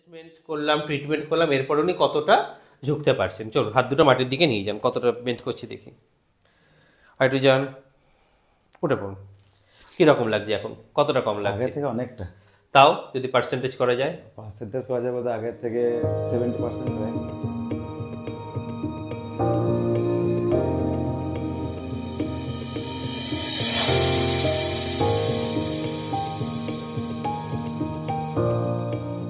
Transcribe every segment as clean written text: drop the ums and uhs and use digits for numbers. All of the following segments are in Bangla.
অ্যাডজাস্টমেন্ট করলাম, ট্রিটমেন্ট করলাম, এরপর উনি কতটা ঝুঁকতে পারছেন। চলুন হাত দুটো মাটির দিকে নিয়ে যান, কতটা বেন্ড করছি দেখি। আর একটু যান, উঠে পড়ুন। কীরকম লাগছে এখন, কতটা কম লাগছে? আগের থেকে অনেকটা। তাও যদি পার্সেন্টেজ করা যায়? পার্সেন্টেজ করা যায় বলতে আগের থেকে 70% হয়।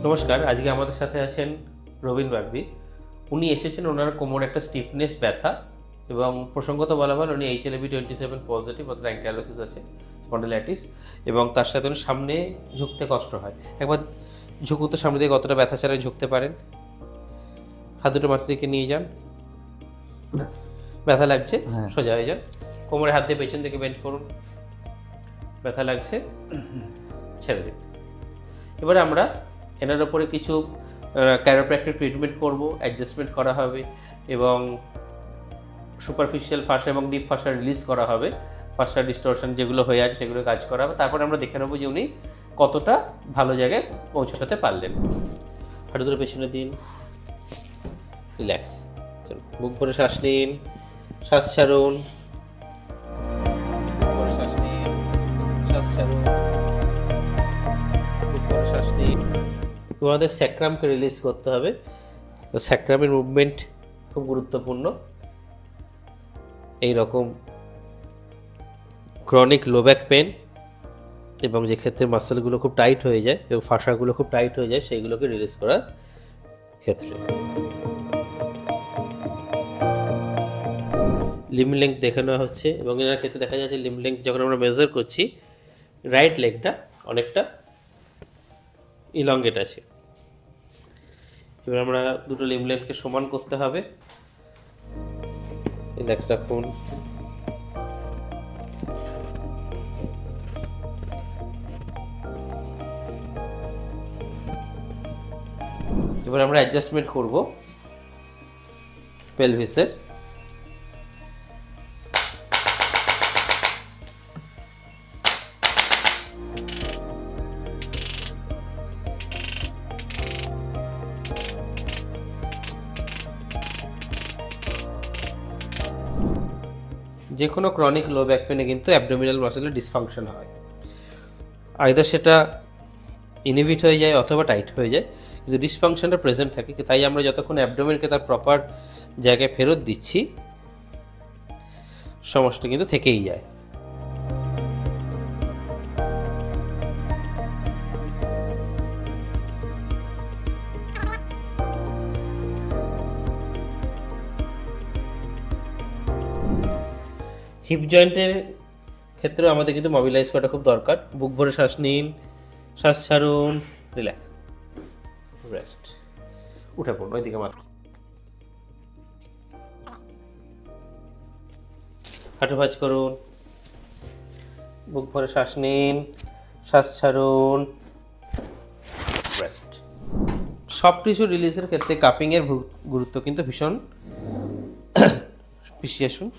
নমস্কার, আজকে আমাদের সাথে আছেন রবীন বাগদি। উনি এসেছেন, ওনার কোমর একটা স্টিফনেস ব্যথা এবং প্রসঙ্গত বলা ভালো উনি HLA-B27 পজিটিভ অর্থাৎ অ্যাঙ্কাইলোসিস আছে, স্পন্ডিলাইটিস, এবং তার সাথে উনি সামনে ঝুঁকতে কষ্ট হয়। একবার ঝুঁকুন তো সামনে দিকে, কতটা ব্যথা ছাড়া ঝুঁকতে পারেন। হাত দুটো মাথার দিকে নিয়ে যান। ব্যথা লাগছে? সোজা হয়ে যান। কোমরে হাত দিয়ে পেছন দিকে বেন্ড করুন। ব্যথা লাগছে? ছেড়ে দিন। এবারে আমরা এনার ওপরে কিছু ক্যারোপ্র্যাক্টিক ট্রিটমেন্ট করব, অ্যাডজাস্টমেন্ট করা হবে এবং সুপারফিশিয়াল ফাসা এবং ডিপ ফাসা রিলিজ করা হবে। ফাসা ডিস্টরশন যেগুলো হয়ে আছে সেগুলো কাজ করা হবে। তারপরে আমরা দেখে নেবো যে উনি কতটা ভালো জায়গায় পৌঁছাতে পারলেন। হাঁটু ধরে পেছনে দিন, রিল্যাক্স। চলুন, বুক ভরে শ্বাস নিন, শ্বাস ছাড়ুন, শ্বাস নিন, শ্বাস ছাড়ুন, বুক ভরে শ্বাস নিন। তোমাদের স্যাক্রামকে রিলিজ করতে হবে। তো স্যাক্রামের মুভমেন্ট খুব গুরুত্বপূর্ণ। এই রকম ক্রনিক লো ব্যাক পেন এবং যে ক্ষেত্রে মাসেলগুলো খুব টাইট হয়ে যায় এবং ফাঁসাগুলো খুব টাইট হয়ে যায় সেইগুলোকে রিলিজ করার ক্ষেত্রে। লিম্ব লেংথ দেখে নেওয়া হচ্ছে এবং এনার ক্ষেত্রে দেখা যাচ্ছে লিম্ব লেংথ যখন আমরা মেজার করছি রাইট লেগটা অনেকটা ইলংগেট আছে। এবার আমরা দুটো লিম্ব লেংথকে সমান করতে হবে। রিল্যাক্স রাখুন। এবার আমরা অ্যাডজাস্টমেন্ট করব পেলভিসের। যে কোনো ক্রনিক লো ব্যাক পেনে কিন্তু অ্যাবডোমিনাল মাসেলের ডিসফাংশন হয়, আইদার সেটা ইনহিবিট হয়ে যায় অথবা টাইট হয়ে যায়, কিন্তু ডিসফাংশনটা প্রেজেন্ট থাকে। তাই আমরা যতক্ষণ অ্যাবডোমেনকে তার প্রপার জায়গায় ফেরত দিচ্ছি সমস্যাটা কিন্তু থেকেই যায়। হিপ জয়েন্টের ক্ষেত্রেও আমাদের কিন্তু মোবিলাইজ করাটা খুব দরকার। বুক ভরে শ্বাস নিন, শ্বাস ছাড়ুন, রিল্যাক্স, রেস্ট। উঠে পড়ুন, ওইদিকে মাথা, হাঁটু ভাঁজ করুন, বুক ভরে শ্বাস নিন, শ্বাস ছাড়ুন, রেস্ট। সব টিস্যু রিলিজের ক্ষেত্রে কাপিংয়ের গুরুত্ব কিন্তু ভীষণ। পিছিয়ে আসুন।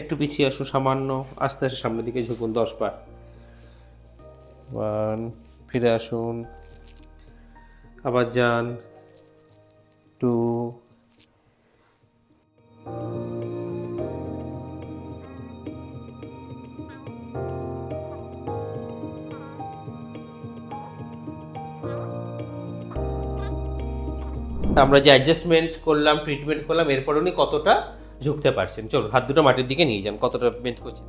একটু পিছিয়ে আসুন সামান্য, আস্তে আস্তে সামনের দিকে ঝুঁকুন 10 বার। 1, ফিরে আসুন, আবার যান, 2, আমরা যে অ্যাডজাস্টমেন্ট করলাম, ট্রিটমেন্ট করলাম, এরপর উনি কতটা ঝুঁকতে পারছেন। চলুন হাত দুটো মাটির দিকে নিয়ে যান, কতটা বেন্ড করছি।